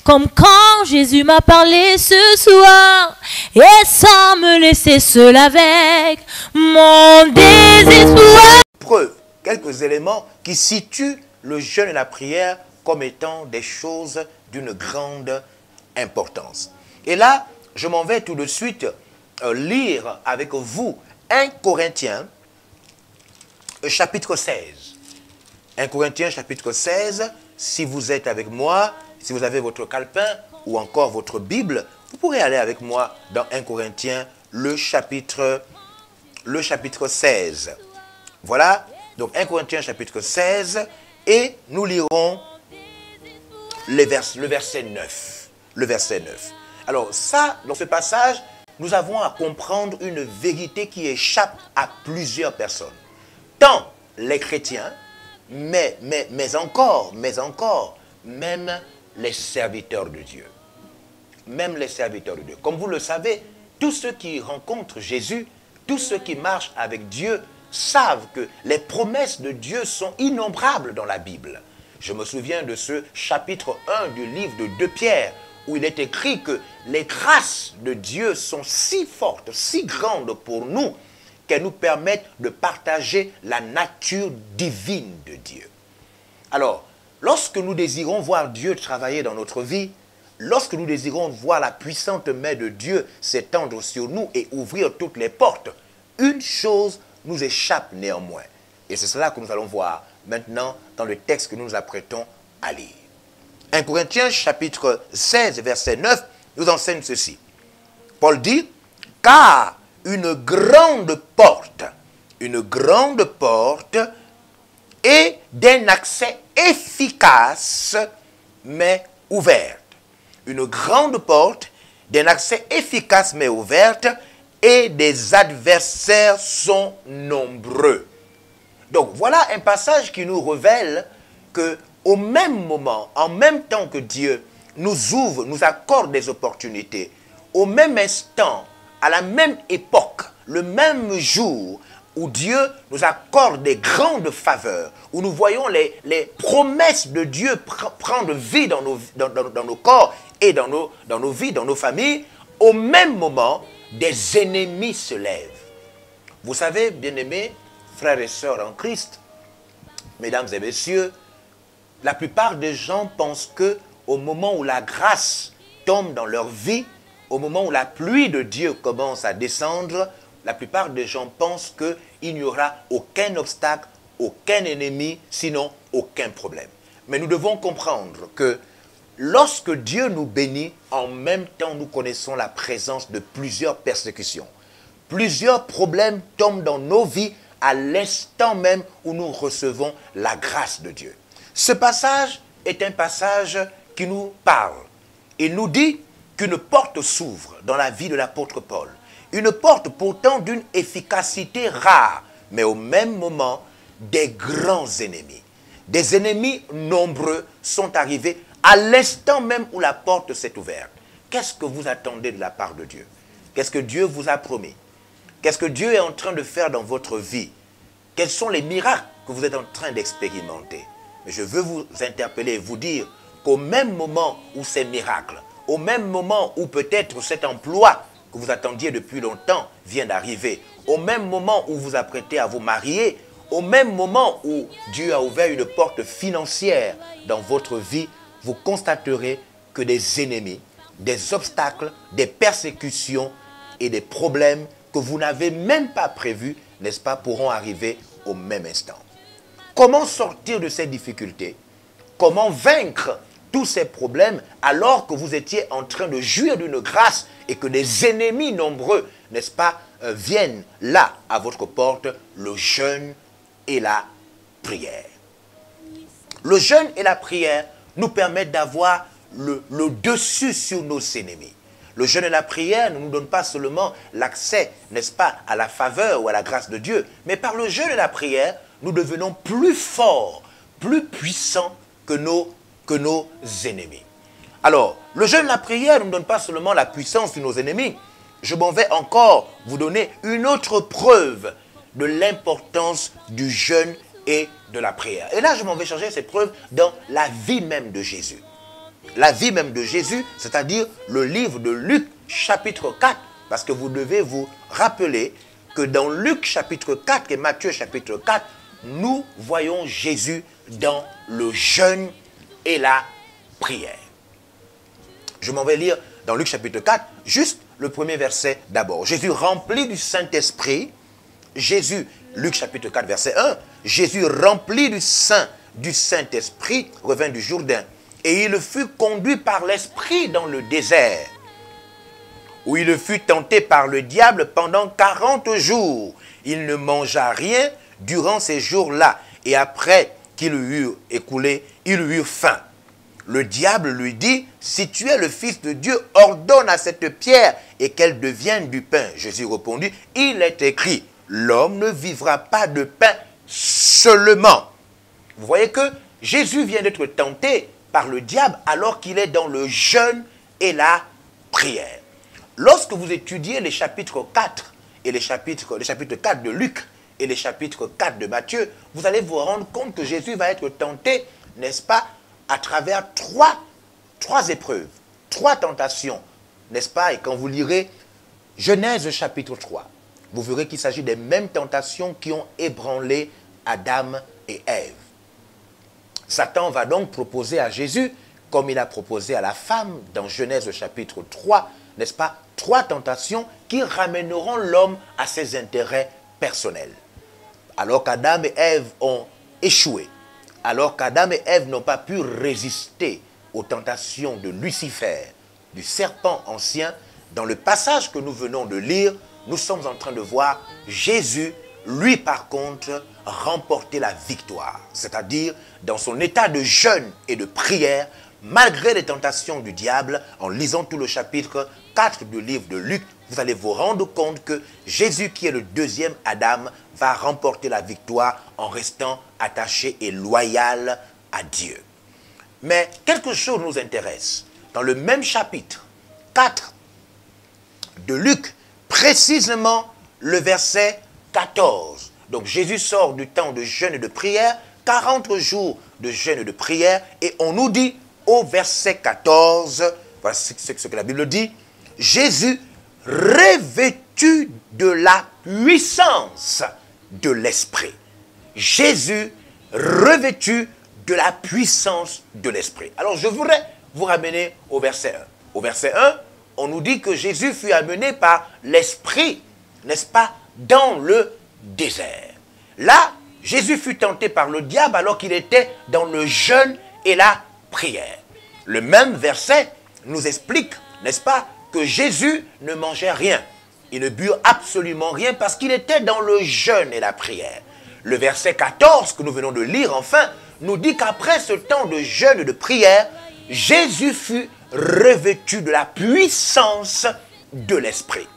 comme quand Jésus m'a parlé ce soir, et sans me laisser seul avec mon désespoir. Preuve, quelques éléments qui situent le jeûne et la prière comme étant des choses d'une grande importance. Et là, je m'en vais tout de suite lire avec vous 1 Corinthiens, chapitre 16. 1 Corinthiens, chapitre 16, si vous êtes avec moi, si vous avez votre calepin ou encore votre Bible, vous pourrez aller avec moi dans 1 Corinthiens, le chapitre 16. Voilà, donc 1 Corinthiens, chapitre 16, et nous lirons le verset 9. Le verset 9. Alors ça, dans ce passage, nous avons à comprendre une vérité qui échappe à plusieurs personnes. Tant les chrétiens, mais encore, même les serviteurs de Dieu. Même les serviteurs de Dieu. Comme vous le savez, tous ceux qui rencontrent Jésus, tous ceux qui marchent avec Dieu, savent que les promesses de Dieu sont innombrables dans la Bible. Je me souviens de ce chapitre 1 du livre de 2 Pierre, où il est écrit que les grâces de Dieu sont si fortes, si grandes pour nous, qu'elles nous permettent de partager la nature divine de Dieu. Alors, lorsque nous désirons voir Dieu travailler dans notre vie, lorsque nous désirons voir la puissante main de Dieu s'étendre sur nous et ouvrir toutes les portes, une chose nous échappe néanmoins. Et c'est cela que nous allons voir maintenant dans le texte que nous nous apprêtons à lire. 1 Corinthiens chapitre 16, verset 9, nous enseigne ceci. Paul dit, « Car une grande porte est d'un accès efficace, mais ouverte. Une grande porte d'un accès efficace, mais ouverte, et des adversaires sont nombreux. » Donc voilà un passage qui nous révèle que au même moment, en même temps que Dieu nous ouvre, nous accorde des opportunités, au même instant, à la même époque, le même jour où Dieu nous accorde des grandes faveurs, où nous voyons les promesses de Dieu prendre vie dans nos corps et dans nos vies, dans nos familles, au même moment, des ennemis se lèvent. Vous savez, bien-aimés, frères et sœurs en Christ, mesdames et messieurs, la plupart des gens pensent que au moment où la grâce tombe dans leur vie, au moment où la pluie de Dieu commence à descendre, la plupart des gens pensent qu'il n'y aura aucun obstacle, aucun ennemi, sinon aucun problème. Mais nous devons comprendre que lorsque Dieu nous bénit, en même temps nous connaissons la présence de plusieurs persécutions. Plusieurs problèmes tombent dans nos vies à l'instant même où nous recevons la grâce de Dieu. Ce passage est un passage qui nous parle. Il nous dit qu'une porte s'ouvre dans la vie de l'apôtre Paul. Une porte pourtant d'une efficacité rare, mais au même moment, des grands ennemis. Des ennemis nombreux sont arrivés à l'instant même où la porte s'est ouverte. Qu'est-ce que vous attendez de la part de Dieu? Qu'est-ce que Dieu vous a promis? Qu'est-ce que Dieu est en train de faire dans votre vie? Quels sont les miracles que vous êtes en train d'expérimenter? Mais je veux vous interpeller et vous dire qu'au même moment où ces miracles, au même moment où peut-être cet emploi que vous attendiez depuis longtemps vient d'arriver, au même moment où vous apprêtez à vous marier, au même moment où Dieu a ouvert une porte financière dans votre vie, vous constaterez que des ennemis, des obstacles, des persécutions et des problèmes que vous n'avez même pas prévus, n'est-ce pas, pourront arriver au même instant. Comment sortir de ces difficultés? Comment vaincre tous ces problèmes alors que vous étiez en train de jouir d'une grâce et que des ennemis nombreux, n'est-ce pas, viennent là à votre porte? Le jeûne et la prière. Le jeûne et la prière nous permettent d'avoir le dessus sur nos ennemis. Le jeûne et la prière ne nous donnent pas seulement l'accès, n'est-ce pas, à la faveur ou à la grâce de Dieu, mais par le jeûne et la prière, nous devenons plus forts, plus puissants que nos ennemis. Alors, le jeûne et la prière ne nous donnent pas seulement la puissance sur nos ennemis. Je m'en vais encore vous donner une autre preuve de l'importance du jeûne et de la prière. Et là, je m'en vais chercher cette preuve dans la vie même de Jésus. la vie même de Jésus, c'est-à-dire le livre de Luc chapitre 4, parce que vous devez vous rappeler que dans Luc chapitre 4 et Matthieu chapitre 4, nous voyons Jésus dans le jeûne et la prière. Je m'en vais lire dans Luc chapitre 4, juste le premier verset d'abord. Jésus rempli du Saint-Esprit, Luc chapitre 4 verset 1, Jésus rempli du Saint-Esprit revint du Jourdain et il fut conduit par l'Esprit dans le désert, où il fut tenté par le diable pendant 40 jours. Il ne mangea rien durant ces jours-là et après qu'il eut écoulé, il eut faim. Le diable lui dit, si tu es le Fils de Dieu, ordonne à cette pierre et qu'elle devienne du pain. Jésus répondit, il est écrit, l'homme ne vivra pas de pain seulement. Vous voyez que Jésus vient d'être tenté par le diable alors qu'il est dans le jeûne et la prière. Lorsque vous étudiez les chapitres 4 et les chapitres 4 de Luc et les chapitres 4 de Matthieu, vous allez vous rendre compte que Jésus va être tenté, n'est-ce pas, à travers trois épreuves, 3 tentations, n'est-ce pas? Et quand vous lirez Genèse chapitre 3, vous verrez qu'il s'agit des mêmes tentations qui ont ébranlé Adam et Ève. Satan va donc proposer à Jésus, comme il a proposé à la femme dans Genèse chapitre 3, n'est-ce pas, 3 tentations qui ramèneront l'homme à ses intérêts personnels. Alors qu'Adam et Ève ont échoué, alors qu'Adam et Ève n'ont pas pu résister aux tentations de Lucifer, du serpent ancien, dans le passage que nous venons de lire, nous sommes en train de voir Jésus, lui par contre, remporter la victoire. C'est-à-dire, dans son état de jeûne et de prière, malgré les tentations du diable, en lisant tout le chapitre 4 du livre de Luc, vous allez vous rendre compte que Jésus, qui est le deuxième Adam, va remporter la victoire en restant attaché et loyal à Dieu. Mais quelque chose nous intéresse. Dans le même chapitre 4 de Luc, précisément le verset 14. Donc Jésus sort du temps de jeûne et de prière, 40 jours de jeûne et de prière, et on nous dit au verset 14, voici ce que la Bible dit, Jésus revêtu de la puissance de l'Esprit. Jésus revêtu de la puissance de l'Esprit. Alors je voudrais vous ramener au verset 1. Au verset 1, on nous dit que Jésus fut amené par l'Esprit, n'est-ce pas, dans le désert. Là, Jésus fut tenté par le diable alors qu'il était dans le jeûne et la prière. Le même verset nous explique, n'est-ce pas, que Jésus ne mangeait rien. Il ne but absolument rien parce qu'il était dans le jeûne et la prière. Le verset 14 que nous venons de lire, enfin, nous dit qu'après ce temps de jeûne et de prière, Jésus fut revêtu de la puissance de l'Esprit.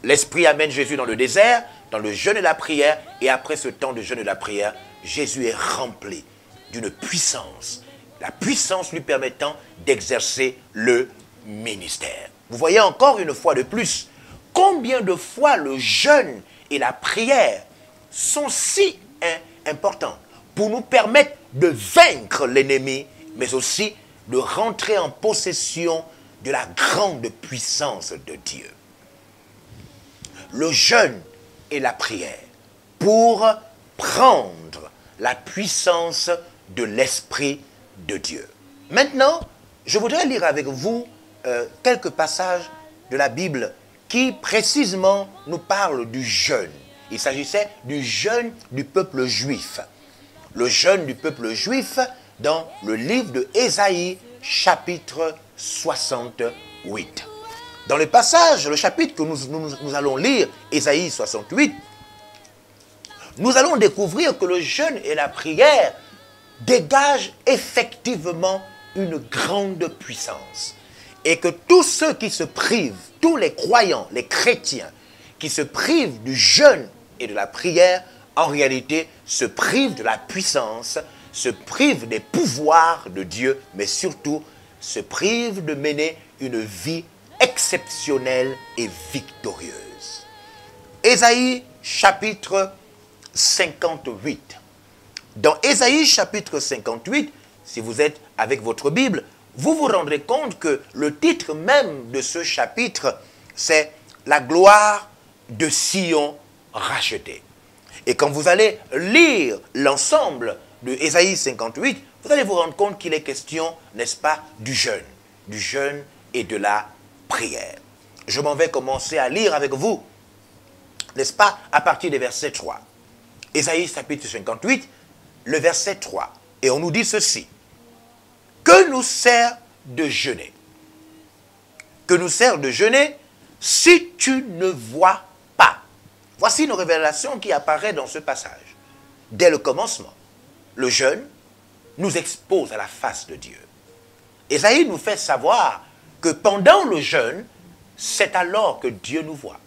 L'Esprit amène Jésus dans le désert, dans le jeûne et la prière, et après ce temps de jeûne et de la prière, Jésus est rempli d'une puissance. La puissance lui permettant d'exercer le ministère. Vous voyez encore une fois de plus, combien de fois le jeûne et la prière sont si importants pour nous permettre de vaincre l'ennemi, mais aussi de rentrer en possession de la grande puissance de Dieu. Le jeûne et la prière pour prendre la puissance de l'Esprit de Dieu. Maintenant, je voudrais lire avec vous quelques passages de la Bible qui précisément nous parlent du jeûne. Il s'agissait du jeûne du peuple juif. Le jeûne du peuple juif dans le livre de Ésaïe, chapitre 68. Dans le passage, le chapitre que nous allons lire, Ésaïe 68, nous allons découvrir que le jeûne et la prière dégagent effectivement une grande puissance. Et que tous ceux qui se privent, tous les croyants, les chrétiens, qui se privent du jeûne et de la prière, en réalité se privent de la puissance, se privent des pouvoirs de Dieu, mais surtout se privent de mener une vie exceptionnelle et victorieuse. Ésaïe chapitre 58. Dans Ésaïe chapitre 58, si vous êtes avec votre Bible, vous vous rendrez compte que le titre même de ce chapitre, c'est « La gloire de Sion rachetée ». Et quand vous allez lire l'ensemble de Ésaïe 58, vous allez vous rendre compte qu'il est question, n'est-ce pas, du jeûne et de la prière. Je m'en vais commencer à lire avec vous, n'est-ce pas, à partir du verset 3. Ésaïe chapitre 58, le verset 3. Et on nous dit ceci. Que nous sert de jeûner? Que nous sert de jeûner si tu ne vois pas? Voici une révélation qui apparaît dans ce passage. Dès le commencement, le jeûne nous expose à la face de Dieu. Ésaïe nous fait savoir que pendant le jeûne, c'est alors que Dieu nous voit.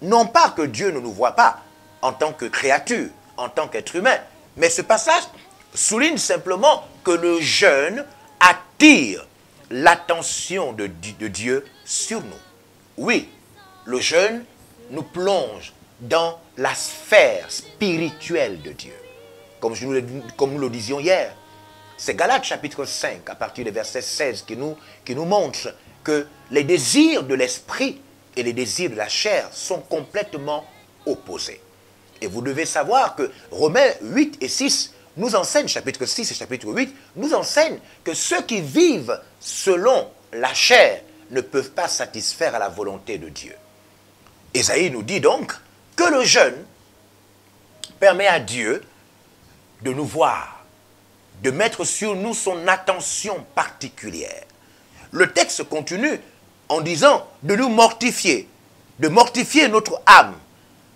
Non pas que Dieu ne nous voit pas en tant que créature, en tant qu'être humain, mais ce passage souligne simplement que le jeûne attire l'attention de Dieu sur nous. Oui, le jeûne nous plonge dans la sphère spirituelle de Dieu. Comme nous le disions hier, c'est Galates chapitre 5, à partir du verset 16, qui nous montre que les désirs de l'esprit et les désirs de la chair sont complètement opposés. Et vous devez savoir que Romains 8 et 6 nous enseignent, chapitre 6 et chapitre 8, nous enseignent que ceux qui vivent selon la chair ne peuvent pas satisfaire à la volonté de Dieu. Ésaïe nous dit donc que le jeûne permet à Dieu de nous voir, de mettre sur nous son attention particulière. Le texte continue en disant de nous mortifier, de mortifier notre âme,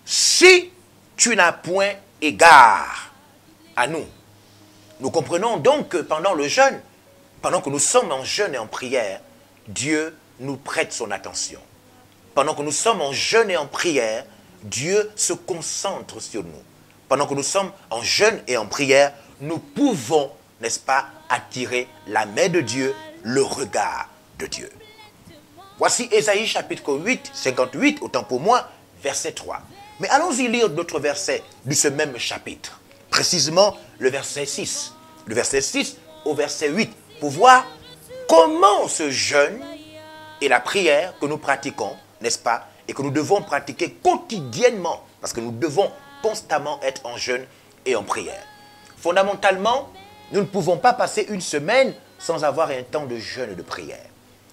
si tu n'as point égard à nous. Nous comprenons donc que pendant le jeûne, pendant que nous sommes en jeûne et en prière, Dieu nous prête son attention. Pendant que nous sommes en jeûne et en prière, Dieu se concentre sur nous. Pendant que nous sommes en jeûne et en prière, nous pouvons, n'est-ce pas, attirer la main de Dieu, le regard de Dieu. Voici Ésaïe chapitre 8, 58, autant pour moi, verset 3. Mais allons-y lire d'autres versets de ce même chapitre. Précisément le verset 6. Le verset 6 au verset 8. Pour voir comment ce jeûne et la prière que nous pratiquons, n'est-ce pas, et que nous devons pratiquer quotidiennement, parce que nous devons constamment être en jeûne et en prière. Fondamentalement, nous ne pouvons pas passer une semaine sans avoir un temps de jeûne et de prière.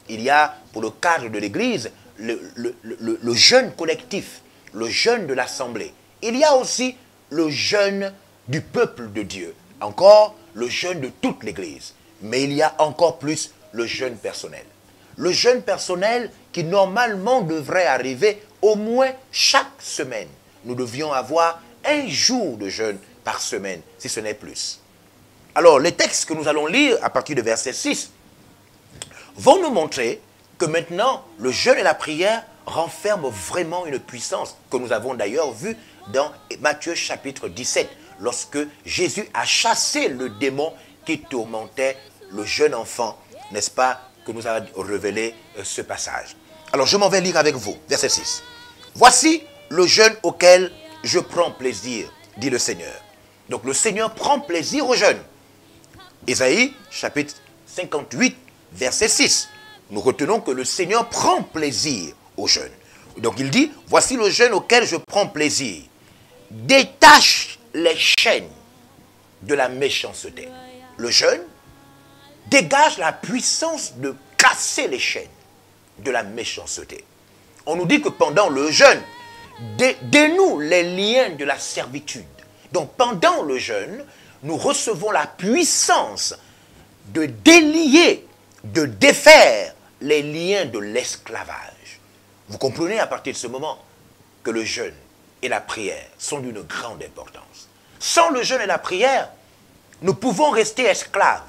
Il y a, pour le cadre de l'Église, le jeûne collectif, le jeûne de l'Assemblée. Il y a aussi le jeûne du peuple de Dieu. Encore, le jeûne de toute l'Église. Mais il y a encore plus le jeûne personnel. Le jeûne personnel qui normalement devrait arriver au moins chaque semaine. Nous devions avoir un jour de jeûne par semaine, si ce n'est plus. Alors, les textes que nous allons lire à partir de verset 6 vont nous montrer que maintenant, le jeûne et la prière renferment vraiment une puissance que nous avons d'ailleurs vue dans Matthieu chapitre 17, lorsque Jésus a chassé le démon qui tourmentait le jeune enfant, n'est-ce pas, que nous a révélé ce passage. Alors, je m'en vais lire avec vous, verset 6. « Voici le jeûne auquel je prends plaisir, dit le Seigneur. » Donc, le Seigneur prend plaisir au jeûne. Ésaïe, chapitre 58, verset 6. Nous retenons que le Seigneur prend plaisir au jeûne. Donc, il dit, « Voici le jeûne auquel je prends plaisir. Détache les chaînes de la méchanceté. » Le jeûne dégage la puissance de casser les chaînes de la méchanceté. On nous dit que pendant le jeûne, dénoue les liens de la servitude. Donc pendant le jeûne, nous recevons la puissance de délier, de défaire les liens de l'esclavage. Vous comprenez à partir de ce moment que le jeûne et la prière sont d'une grande importance. Sans le jeûne et la prière, nous pouvons rester esclaves.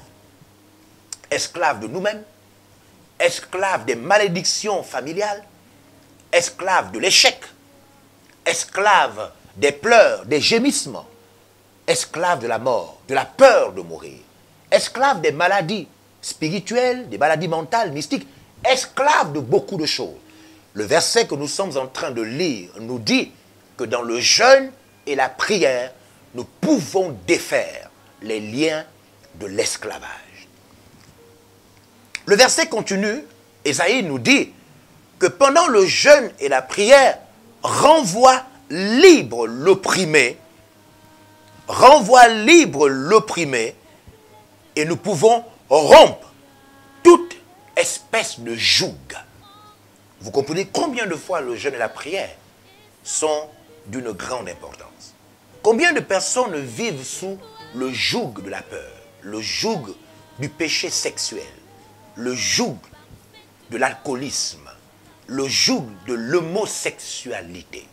Esclaves de nous-mêmes, esclaves des malédictions familiales, esclaves de l'échec, esclaves des pleurs, des gémissements, esclaves de la mort, de la peur de mourir, esclaves des maladies spirituelles, des maladies mentales, mystiques, esclaves de beaucoup de choses. Le verset que nous sommes en train de lire nous dit que dans le jeûne et la prière, nous pouvons défaire les liens de l'esclavage. Le verset continue, Ésaïe nous dit que pendant le jeûne et la prière, renvoie libre l'opprimé, et nous pouvons rompre toute espèce de joug. Vous comprenez combien de fois le jeûne et la prière sont d'une grande importance. Combien de personnes vivent sous le joug de la peur, le joug du péché sexuel, le joug de l'alcoolisme, le joug de l'homosexualité,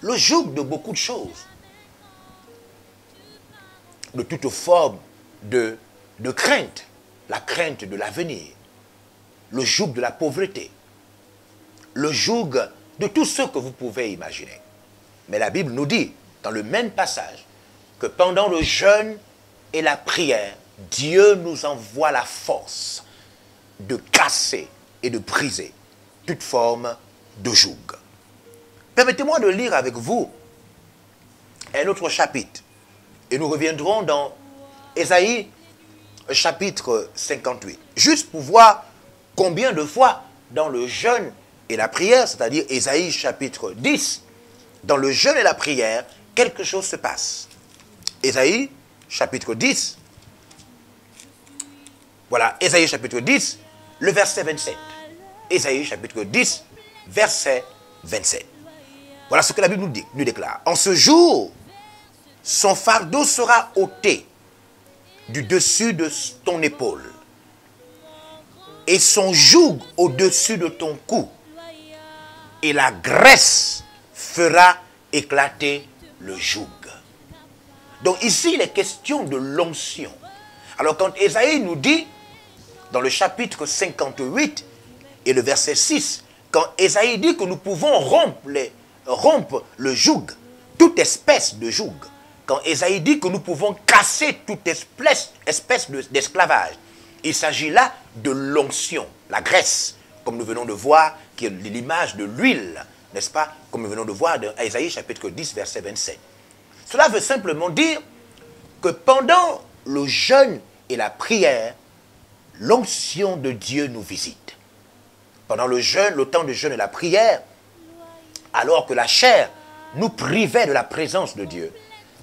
le joug de beaucoup de choses, de toute forme de crainte, la crainte de l'avenir, le joug de la pauvreté, le joug de tout ce que vous pouvez imaginer. Mais la Bible nous dit, dans le même passage, que pendant le jeûne et la prière, Dieu nous envoie la force de casser et de briser toute forme de joug. Permettez-moi de lire avec vous un autre chapitre. Et nous reviendrons dans Ésaïe chapitre 58. Juste pour voir combien de fois dans le jeûne et la prière, c'est-à-dire Ésaïe chapitre 10, dans le jeûne et la prière, quelque chose se passe. Ésaïe chapitre 10. Voilà, Ésaïe chapitre 10, le verset 27. Ésaïe chapitre 10, verset 27. Voilà ce que la Bible nous déclare. En ce jour, son fardeau sera ôté du dessus de ton épaule et son joug au-dessus de ton cou, et la graisse fera éclater le joug. Donc ici, il est question de l'onction. Alors quand Ésaïe nous dit, dans le chapitre 58 et le verset 6, quand Ésaïe dit que nous pouvons rompre le joug, toute espèce de joug, quand Ésaïe dit que nous pouvons casser toute espèce d'esclavage, il s'agit là de l'onction, la graisse, comme nous venons de voir, qui est l'image de l'huile, n'est-ce pas, comme nous venons de voir dans Ésaïe chapitre 10, verset 27. Cela veut simplement dire que pendant le jeûne et la prière, l'onction de Dieu nous visite. Pendant le jeûne, le temps de jeûne et la prière, alors que la chair nous privait de la présence de Dieu,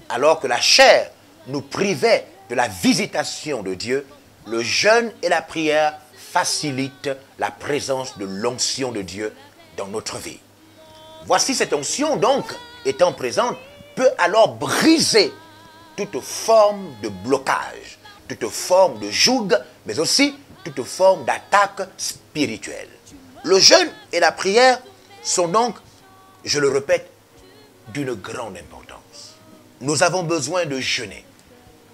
alors que la chair nous privait de la visitation de Dieu, le jeûne et la prière facilitent la présence de l'onction de Dieu dans notre vie. Voici cette onction, donc, étant présente, peut alors briser toute forme de blocage, toute forme de joug, mais aussi toute forme d'attaque spirituelle. Le jeûne et la prière sont donc, je le répète, d'une grande importance. Nous avons besoin de jeûner.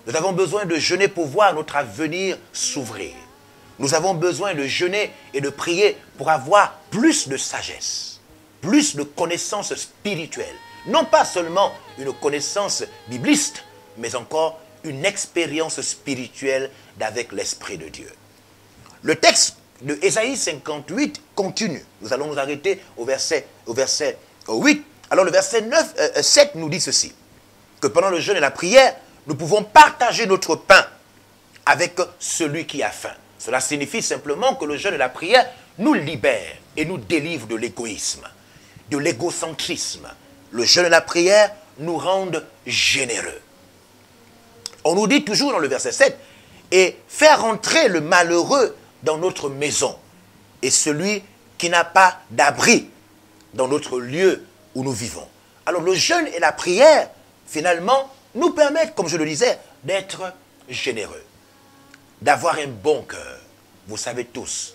Nous avons besoin de jeûner pour voir notre avenir s'ouvrir. Nous avons besoin de jeûner et de prier pour avoir plus de sagesse, plus de connaissances spirituelles. Non pas seulement une connaissance bibliste, mais encore une expérience spirituelle d'avec l'Esprit de Dieu. Le texte de Ésaïe 58 continue. Nous allons nous arrêter au verset 8. Alors le verset 7 nous dit ceci, que pendant le jeûne et la prière, nous pouvons partager notre pain avec celui qui a faim. Cela signifie simplement que le jeûne et la prière nous libèrent et nous délivrent de l'égoïsme, de l'égocentrisme. Le jeûne et la prière nous rendent généreux. On nous dit toujours dans le verset 7, et faire entrer le malheureux dans notre maison et celui qui n'a pas d'abri dans notre lieu où nous vivons. Alors le jeûne et la prière, finalement, nous permettent, comme je le disais, d'être généreux, d'avoir un bon cœur. Vous savez tous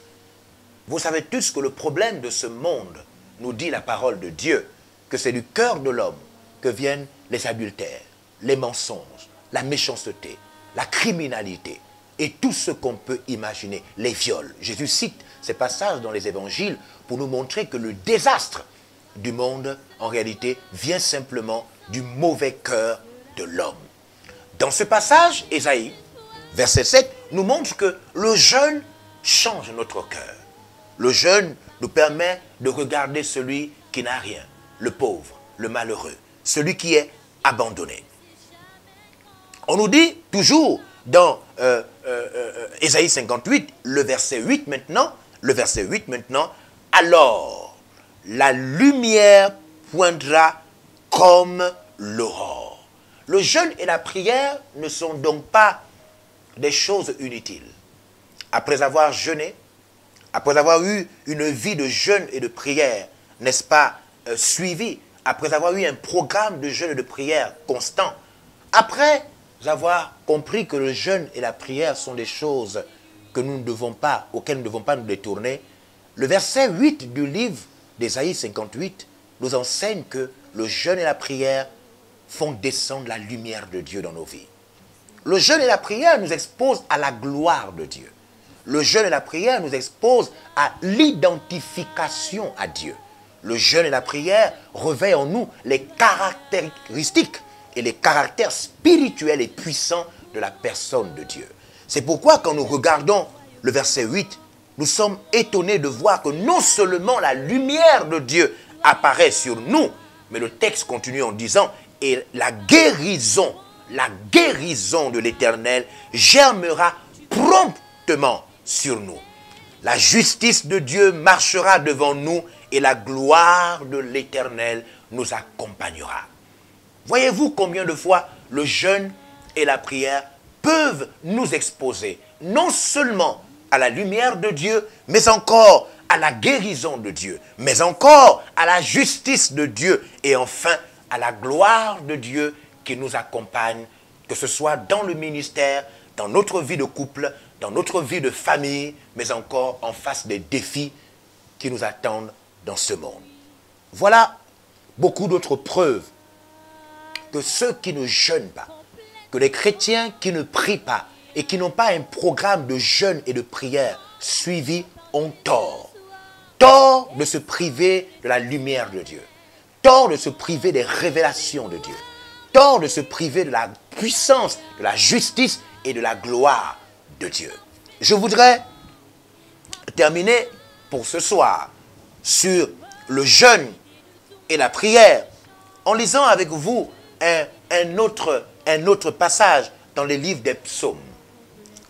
que le problème de ce monde, nous dit la parole de Dieu, que c'est du cœur de l'homme que viennent les adultères, les mensonges, la méchanceté, la criminalité et tout ce qu'on peut imaginer, les viols. Jésus cite ces passages dans les évangiles pour nous montrer que le désastre du monde, en réalité, vient simplement du mauvais cœur de l'homme. Dans ce passage, Ésaïe, verset 7, nous montre que le jeûne change notre cœur. Le jeûne nous permet de regarder celui qui n'a rien, le pauvre, le malheureux, celui qui est abandonné. On nous dit toujours dans Ésaïe 58, le verset 8 maintenant, alors la lumière poindra comme l'aurore. Le jeûne et la prière ne sont donc pas des choses inutiles. Après avoir jeûné, après avoir eu une vie de jeûne et de prière, n'est-ce pas, suivie, après avoir eu un programme de jeûne et de prière constant, après avoir compris que le jeûne et la prière sont des choses que nous ne devons pas, auxquelles nous ne devons pas nous détourner, le verset 8 du livre d'Ésaïe 58 nous enseigne que le jeûne et la prière font descendre la lumière de Dieu dans nos vies. Le jeûne et la prière nous exposent à la gloire de Dieu. Le jeûne et la prière nous exposent à l'identification à Dieu. Le jeûne et la prière réveillent en nous les caractéristiques et les caractères spirituels et puissants de la personne de Dieu. C'est pourquoi quand nous regardons le verset 8, nous sommes étonnés de voir que non seulement la lumière de Dieu apparaît sur nous, mais le texte continue en disant « Et la guérison de l'Éternel germera promptement sur nous. La justice de Dieu marchera devant nous et la gloire de l'Éternel nous accompagnera. » Voyez-vous combien de fois le jeûne et la prière peuvent nous exposer non seulement à la lumière de Dieu, mais encore à la guérison de Dieu, mais encore à la justice de Dieu et enfin à la gloire de Dieu qui nous accompagne, que ce soit dans le ministère, dans notre vie de couple, dans notre vie de famille, mais encore en face des défis qui nous attendent dans ce monde. Voilà beaucoup d'autres preuves que ceux qui ne jeûnent pas, que les chrétiens qui ne prient pas et qui n'ont pas un programme de jeûne et de prière suivi ont tort. Tort de se priver de la lumière de Dieu. Tort de se priver des révélations de Dieu. Tort de se priver de la puissance, de la justice et de la gloire de Dieu. Je voudrais terminer pour ce soir sur le jeûne et la prière en lisant avec vous un autre passage dans les livres des psaumes.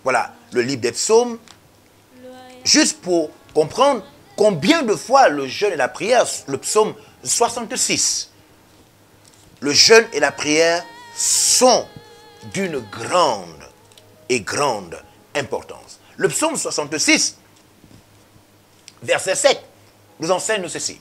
Voilà, le livre des psaumes, juste pour comprendre combien de fois le jeûne et la prière, le psaume 66, le jeûne et la prière sont d'une grande importance. Le psaume 66, verset 7, nous enseigne ceci.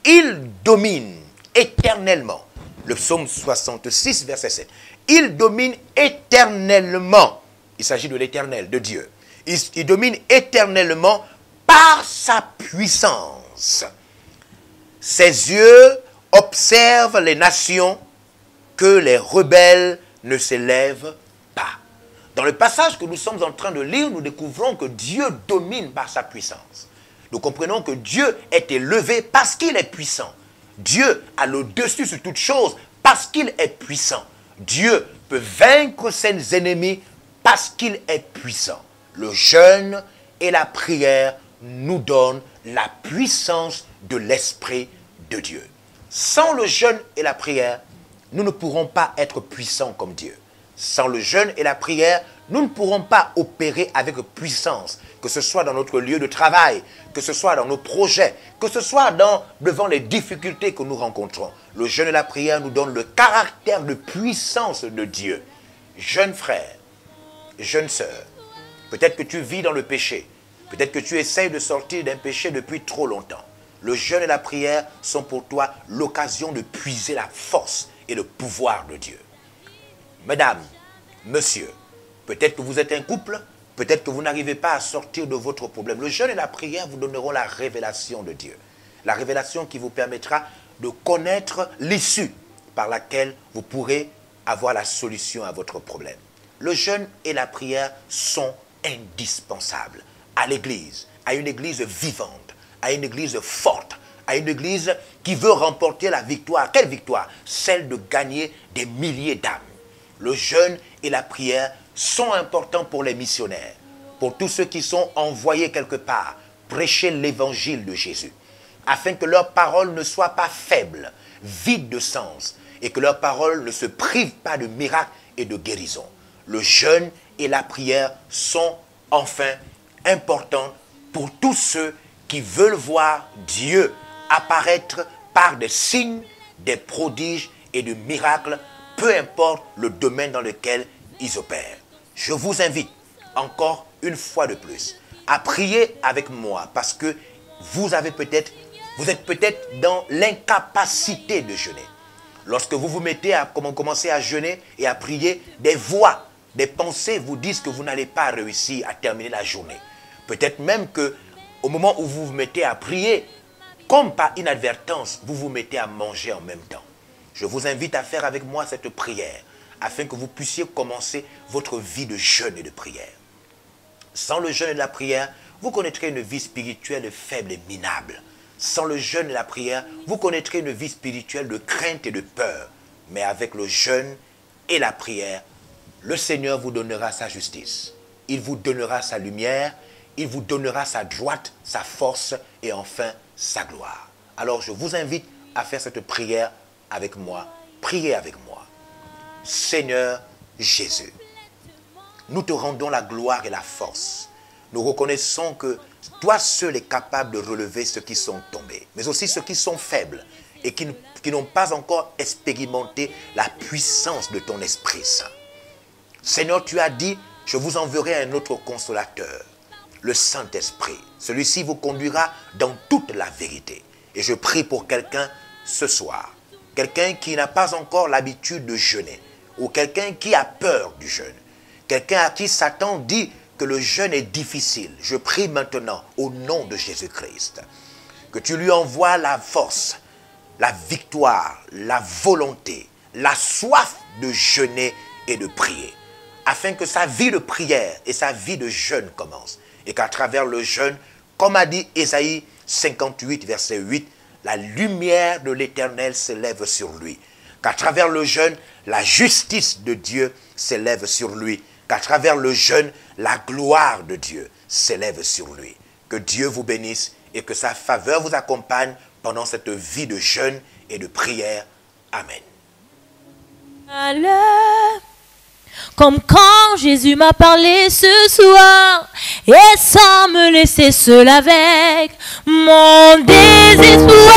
Il domine éternellement. Le psaume 66, verset 7. Il domine éternellement. Il s'agit de l'éternel, de Dieu. Il domine éternellement par sa puissance. Ses yeux observent les nations, que les rebelles ne s'élèvent pas. Dans le passage que nous sommes en train de lire, nous découvrons que Dieu domine par sa puissance. Nous comprenons que Dieu est élevé parce qu'il est puissant. Dieu a le dessus sur toute chose parce qu'il est puissant. Dieu peut vaincre ses ennemis parce qu'il est puissant. Le jeûne et la prière nous donnent la puissance de l'Esprit de Dieu. Sans le jeûne et la prière, nous ne pourrons pas être puissants comme Dieu. Sans le jeûne et la prière, nous ne pourrons pas opérer avec puissance, que ce soit dans notre lieu de travail, que ce soit dans nos projets, que ce soit devant les difficultés que nous rencontrons. Le jeûne et la prière nous donnent le caractère de puissance de Dieu. Jeune frère, jeune sœur, peut-être que tu vis dans le péché, peut-être que tu essayes de sortir d'un péché depuis trop longtemps. Le jeûne et la prière sont pour toi l'occasion de puiser la force et le pouvoir de Dieu. Mesdames, monsieur, peut-être que vous êtes un couple, peut-être que vous n'arrivez pas à sortir de votre problème. Le jeûne et la prière vous donneront la révélation de Dieu. La révélation qui vous permettra de connaître l'issue par laquelle vous pourrez avoir la solution à votre problème. Le jeûne et la prière sont indispensables à l'Église, à une Église vivante, à une Église forte, à une Église qui veut remporter la victoire. Quelle victoire? Celle de gagner des milliers d'âmes. Le jeûne et la prière sont importants pour les missionnaires, pour tous ceux qui sont envoyés quelque part, prêcher l'évangile de Jésus, afin que leur parole ne soit pas faible, vide de sens, et que leur parole ne se prive pas de miracles et de guérison. le jeûne et la prière sont enfin importants pour tous ceux qui veulent voir Dieu apparaître par des signes, des prodiges et des miracles, peu importe le domaine dans lequel ils opèrent. Je vous invite encore une fois de plus à prier avec moi parce que vous êtes peut-être dans l'incapacité de jeûner. Lorsque vous vous mettez à commencer à jeûner et à prier, des voix, des pensées vous disent que vous n'allez pas réussir à terminer la journée. Peut-être même qu'au moment où vous vous mettez à prier, comme par inadvertance, vous vous mettez à manger en même temps. Je vous invite à faire avec moi cette prière afin que vous puissiez commencer votre vie de jeûne et de prière. Sans le jeûne et la prière, vous connaîtrez une vie spirituelle faible et minable. Sans le jeûne et la prière, vous connaîtrez une vie spirituelle de crainte et de peur. Mais avec le jeûne et la prière, le Seigneur vous donnera sa justice. Il vous donnera sa lumière, il vous donnera sa droite, sa force et enfin sa gloire. Alors je vous invite à faire cette prière avec moi. Priez avec moi. Seigneur Jésus, nous te rendons la gloire et la force. Nous reconnaissons que toi seul es capable de relever ceux qui sont tombés, mais aussi ceux qui sont faibles et qui n'ont pas encore expérimenté la puissance de ton Esprit Saint. Seigneur, tu as dit, je vous enverrai un autre consolateur, le Saint-Esprit. Celui-ci vous conduira dans toute la vérité. Et je prie pour quelqu'un ce soir, quelqu'un qui n'a pas encore l'habitude de jeûner, ou quelqu'un qui a peur du jeûne, quelqu'un à qui Satan dit que le jeûne est difficile. Je prie maintenant au nom de Jésus-Christ que tu lui envoies la force, la victoire, la volonté, la soif de jeûner et de prier, afin que sa vie de prière et sa vie de jeûne commence. Et qu'à travers le jeûne, comme a dit Ésaïe 58, verset 8, la lumière de l'Éternel s'élève sur lui. Qu'à travers le jeûne, la justice de Dieu s'élève sur lui. Qu'à travers le jeûne, la gloire de Dieu s'élève sur lui. Que Dieu vous bénisse et que sa faveur vous accompagne pendant cette vie de jeûne et de prière. Amen. Comme quand Jésus m'a parlé ce soir, et sans me laisser seul avec mon désespoir.